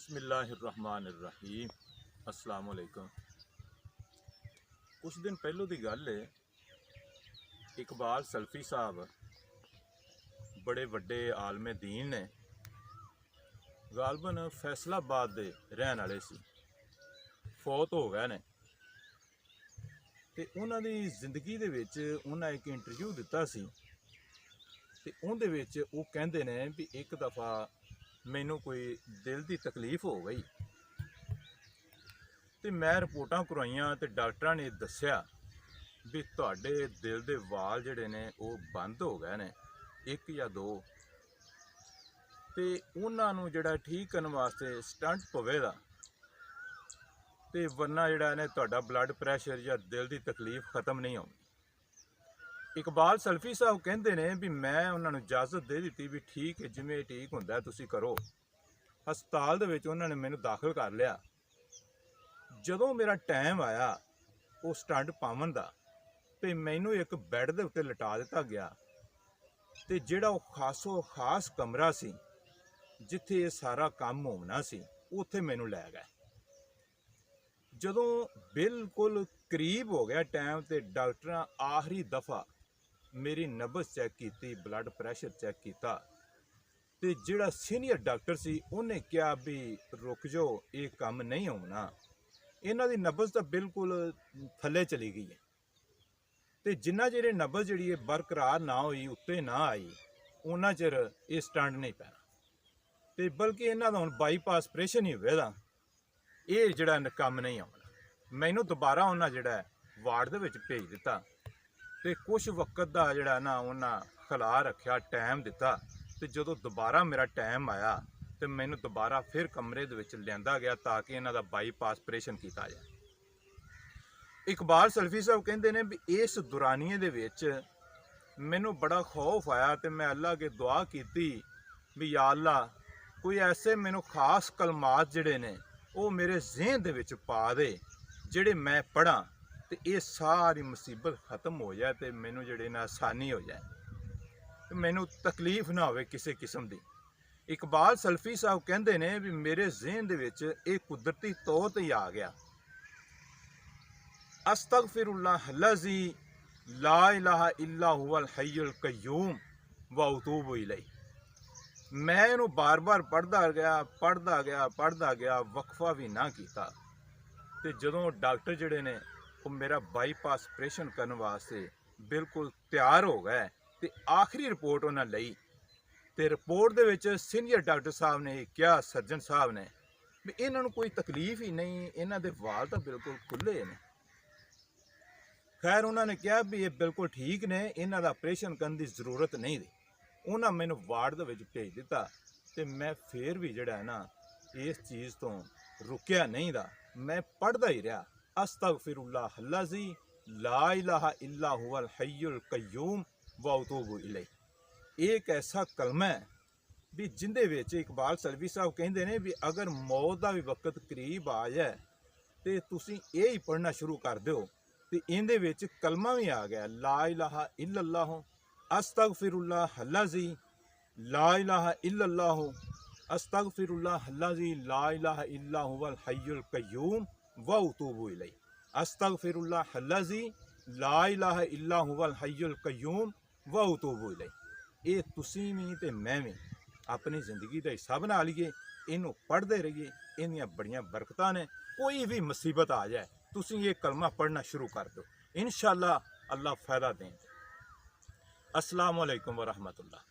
बिस्मिल्लाहिर्रहमानिर्रहीम अस्सलाम वालेकुम। कुछ दिन पहलों की गल है, इकबाल सल्फी साहब बड़े वड्डे आलमे दीन ने, गालबन फैसलाबाद के रहने वाले सी, फौत हो गए ने। ते उन्हां दी जिंदगी दे विच उन्हां एक इंटरव्यू दिता सी ते उहदे विच वो कहंदे ने भी एक दफ़ा मैनू कोई दिल की तकलीफ हो गई तो मैं रिपोर्टां करवाइयां तो डॉक्टर ने दस्या भी तुहाडे दिल के वाल जिहड़े ने वो बंद हो गए ने, एक या दो, तो उन्होंने जिहड़ा ठीक करने वास्ते स्टंट पवेगा, तो वरना जिहड़ा ने तुहाडा ब्लड प्रैशर या दिल की तकलीफ खत्म नहीं होनी। इकबाल सल्फी साहब कहते हैं भी मैं उन्होंने इजाजत दे दी भी ठीक है, जिमें ठीक होंदा तुसी करो। हस्पताल दे विच उन्होंने मैनू दाखिल कर लिया। जदों मेरा टाइम आया वो स्टंट पावन दा, तो मैनू एक बैड दे उत्ते लिटा दिता गया, तो जिहड़ा वो खासो खास कमरा सी जिथे ये सारा काम होना सी, उत्थे मैनू लै गए। जदों बिल्कुल करीब हो गया टाइम, तो डॉक्टर आखिरी दफ़ा मेरी नब्ज़ चैक की, ब्लड प्रैशर चैक किया, तो जिहड़ा सीनियर डॉक्टर सी उन्हें कहा भी रुक जाओ, ये काम नहीं होना, इन्हां दी नब्ज़ तो बिल्कुल थले चली गई है, तो जिन्ना चिर नब्ज़ जिहड़ी है बरकरार ना हुई, उत्ते ना आई, उन्ना चिर ये स्टंट नहीं पैना। तो बल्कि इन्हां दा हुण बाईपास ऑपरेशन ही होएगा, ये जिहड़ा काम नहीं आना। मैनू दोबारा उन्हां जिहड़ा वार्ड दे विच भेज दिता, तो कुछ वक्त का जिहड़ा ना उन्हां खला रखा, टाइम दिता, तो जदों दोबारा मेरा टाइम आया तो मैनू दोबारा फिर कमरे दे विच लिआंदा गया ताकि इन्हां दा बाईपास ऑपरेशन किया जाए। इकबाल सल्फी साहब कहते हैं भी इस दुरानिए दे विच मैनू बड़ा खौफ आया, तो मैं अल्लाह के दुआ की भी या अल्लाह कोई ऐसे मैनू खास कलमात जिहड़े ने वो मेरे ज़हन दे विच पा दे, जिहड़े मैं पढ़ा तो ये सारी मुसीबत खत्म हो जाए, तो मैनू जिहड़े ना आसानी हो जाए, तो मैनू तकलीफ ना होवे किसी किस्म की। इकबाल सल्फी साहब कहते हैं भी मेरे ज़हन दे विच एक कुदरती तौर ते आ गया, अस्तगफिरुल्लाह लज़ी ला इलाहा इल्ला हुवल हय्युल कय्यूम व अतूबु इलैह। मैं इनू बार बार पढ़दा गया, वक्फा भी ना किया, तो जदों डॉक्टर जिहड़े ने वो मेरा बाईपास ऑपरेशन करने वास्ते बिल्कुल तैयार हो गए, तो आखिरी रिपोर्ट उन्हें लई, तो रिपोर्ट दे विच सीनियर डॉक्टर साहब ने कहा, सर्जन साहब ने भी इन्हों कोई तकलीफ ही नहीं, इन्हों के वाल तो बिल्कुल खुले ने। खैर उन्होंने कहा भी ये बिल्कुल ठीक ने, इन्हों का ऑपरेशन करने की जरूरत नहीं थी। उन्होंने मैनू वार्ड दे विच भेज दिता, तो मैं फिर भी जिहड़ा है ना इस चीज़ तो रुकिया नहीं दा, मैं पढ़दा ही रहा, अस्तगफिरुल्लाह लज़ी ला इलाहा इल्ला हुवल हय्युल कय्यूम व अतूबु इलैह। एक ऐसा कलमा है भी जिंदे विच इकबाल सल्फी साहब कहते हैं भी अगर मौत का भी वक्त करीब आ जाए तो तुसीं ये ही पढ़ना शुरू कर दो, तो इहदे विच कलमा भी आ गया, ला इलाहा इल्लल्लाह अस्तगफिरुल्लाह लज़ी ला इलाहा इल्लल्लाह अस्तगफिरुल्लाह लज़ी ला इलाहा इल्ला हुवल हय्युल कय्यूम व अतूबु इलैह। अस्तगफिरुल्लाह लज़ी ला इलाहा इल्ला हुवल हय्युल कय्यूम व अतूबु इलैह। ये तुसीं भी ते मैं भी अपनी जिंदगी का हिस्सा बना लीए, इनू पढ़ते रहिए, इन्दियां बड़ियां बरकतां ने। कोई भी मुसीबत आ जाए तुसीं ये कलमा पढ़ना शुरू कर दो, इंशाअल्लाह अल्लाह फ़ायदा दें। अस्सलामु अलैकुम व रहमतुल्लाह।